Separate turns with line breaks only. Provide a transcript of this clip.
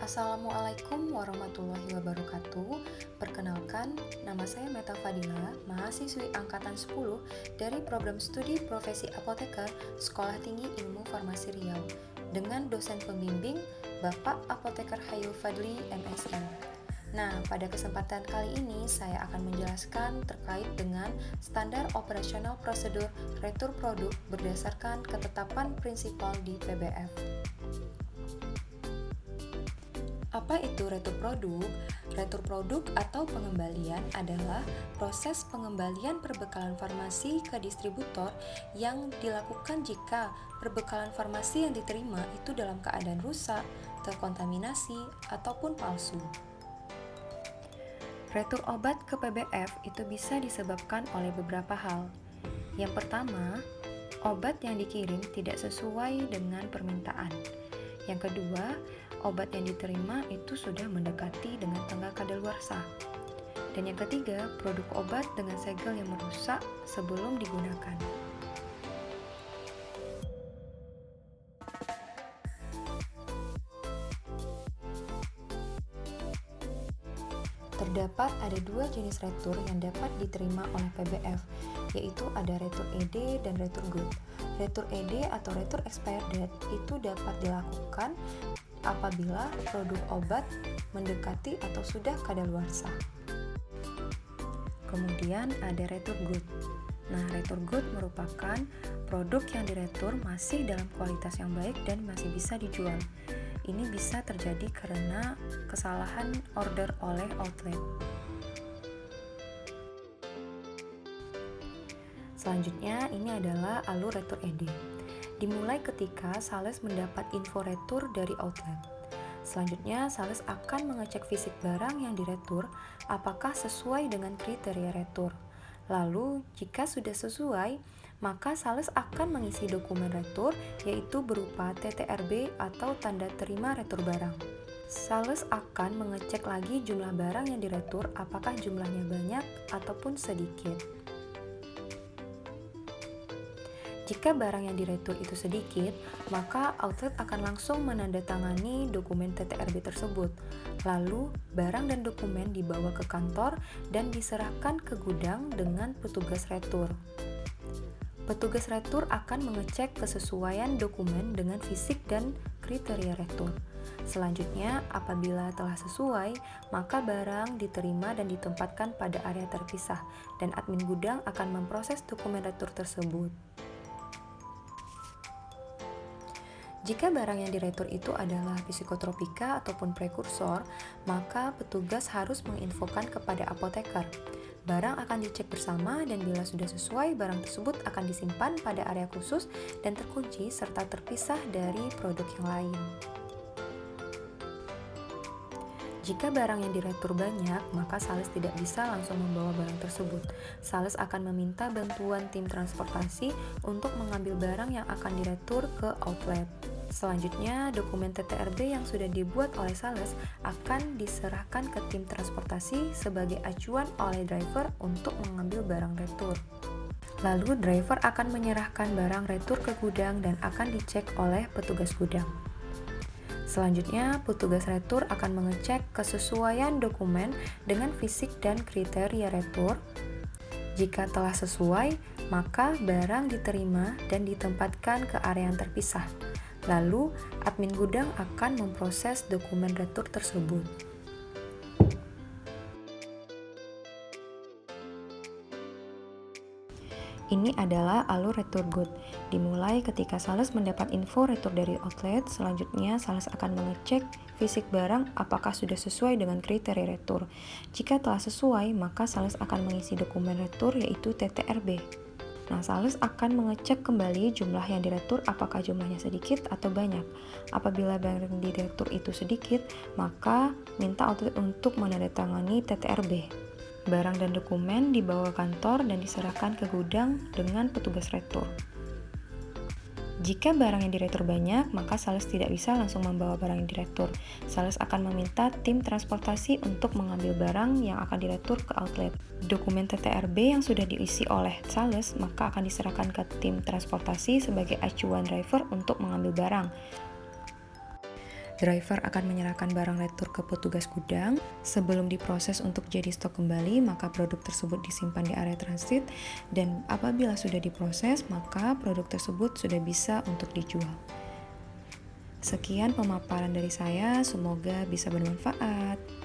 Assalamualaikum warahmatullahi wabarakatuh. Perkenalkan, nama saya Meta Fadila, mahasiswi angkatan 10 dari program studi profesi apoteker Sekolah Tinggi Ilmu Farmasi Riau dengan dosen pembimbing Bapak Apoteker Hayu Fadli MSI. Nah, pada kesempatan kali ini saya akan menjelaskan terkait dengan standar operasional prosedur retur produk berdasarkan ketetapan prinsipal di PBF. Apa itu retur produk? Retur produk atau pengembalian adalah proses pengembalian perbekalan farmasi ke distributor yang dilakukan jika perbekalan farmasi yang diterima itu dalam keadaan rusak, terkontaminasi, ataupun palsu. Retur obat ke PBF itu bisa disebabkan oleh beberapa hal. Yang pertama, obat yang dikirim tidak sesuai dengan permintaan. Yang kedua, obat yang diterima itu sudah mendekati dengan tanggal kadaluarsa. Dan yang ketiga, produk obat dengan segel yang merusak sebelum digunakan. Terdapat ada dua jenis retur yang dapat diterima oleh PBF, yaitu ada retur ED dan retur good. Retur ED atau retur expired date itu dapat dilakukan apabila produk obat mendekati atau sudah kadaluarsa. Kemudian ada retur good. Nah, retur good merupakan produk yang diretur masih dalam kualitas yang baik dan masih bisa dijual. Ini bisa terjadi karena kesalahan order oleh outlet. Selanjutnya, ini adalah alur retur ED. Dimulai ketika sales mendapat info retur dari outlet. Selanjutnya, sales akan mengecek fisik barang yang diretur apakah sesuai dengan kriteria retur. Lalu, jika sudah sesuai, maka sales akan mengisi dokumen retur, yaitu berupa TTRB atau tanda terima retur barang. Sales akan mengecek lagi jumlah barang yang diretur apakah jumlahnya banyak ataupun sedikit. Jika barang yang diretur itu sedikit, maka outlet akan langsung menandatangani dokumen TTRB tersebut. Lalu, barang dan dokumen dibawa ke kantor dan diserahkan ke gudang dengan petugas retur. Petugas retur akan mengecek kesesuaian dokumen dengan fisik dan kriteria retur. Selanjutnya, apabila telah sesuai, maka barang diterima dan ditempatkan pada area terpisah, dan admin gudang akan memproses dokumen retur tersebut. Jika barang yang diretur itu adalah psikotropika ataupun prekursor, maka petugas harus menginfokan kepada apoteker. Barang akan dicek bersama dan bila sudah sesuai, barang tersebut akan disimpan pada area khusus dan terkunci serta terpisah dari produk yang lain. Jika barang yang diretur banyak, maka sales tidak bisa langsung membawa barang tersebut. Sales akan meminta bantuan tim transportasi untuk mengambil barang yang akan diretur ke outlet. Selanjutnya, dokumen TTRB yang sudah dibuat oleh sales akan diserahkan ke tim transportasi sebagai acuan oleh driver untuk mengambil barang retur. Lalu, driver akan menyerahkan barang retur ke gudang dan akan dicek oleh petugas gudang. Selanjutnya, petugas retur akan mengecek kesesuaian dokumen dengan fisik dan kriteria retur. Jika telah sesuai, maka barang diterima dan ditempatkan ke area yang terpisah. Lalu, admin gudang akan memproses dokumen retur tersebut. Ini adalah alur retur good. Dimulai ketika sales mendapat info retur dari outlet, selanjutnya sales akan mengecek fisik barang apakah sudah sesuai dengan kriteria retur. Jika telah sesuai, maka sales akan mengisi dokumen retur yaitu TTRB. Nah, sales akan mengecek kembali jumlah yang diretur apakah jumlahnya sedikit atau banyak. Apabila barang yang diretur itu sedikit, maka minta outlet untuk menandatangani TTRB. Barang dan dokumen dibawa ke kantor dan diserahkan ke gudang dengan petugas retur. Jika barang yang diretur banyak, maka sales tidak bisa langsung membawa barang yang diretur. Sales akan meminta tim transportasi untuk mengambil barang yang akan diretur ke outlet. Dokumen TTRB yang sudah diisi oleh sales maka akan diserahkan ke tim transportasi sebagai acuan driver untuk mengambil barang. Driver akan menyerahkan barang retur ke petugas gudang. Sebelum diproses untuk jadi stok kembali, maka produk tersebut disimpan di area transit, dan apabila sudah diproses, maka produk tersebut sudah bisa untuk dijual. Sekian pemaparan dari saya, semoga bisa bermanfaat.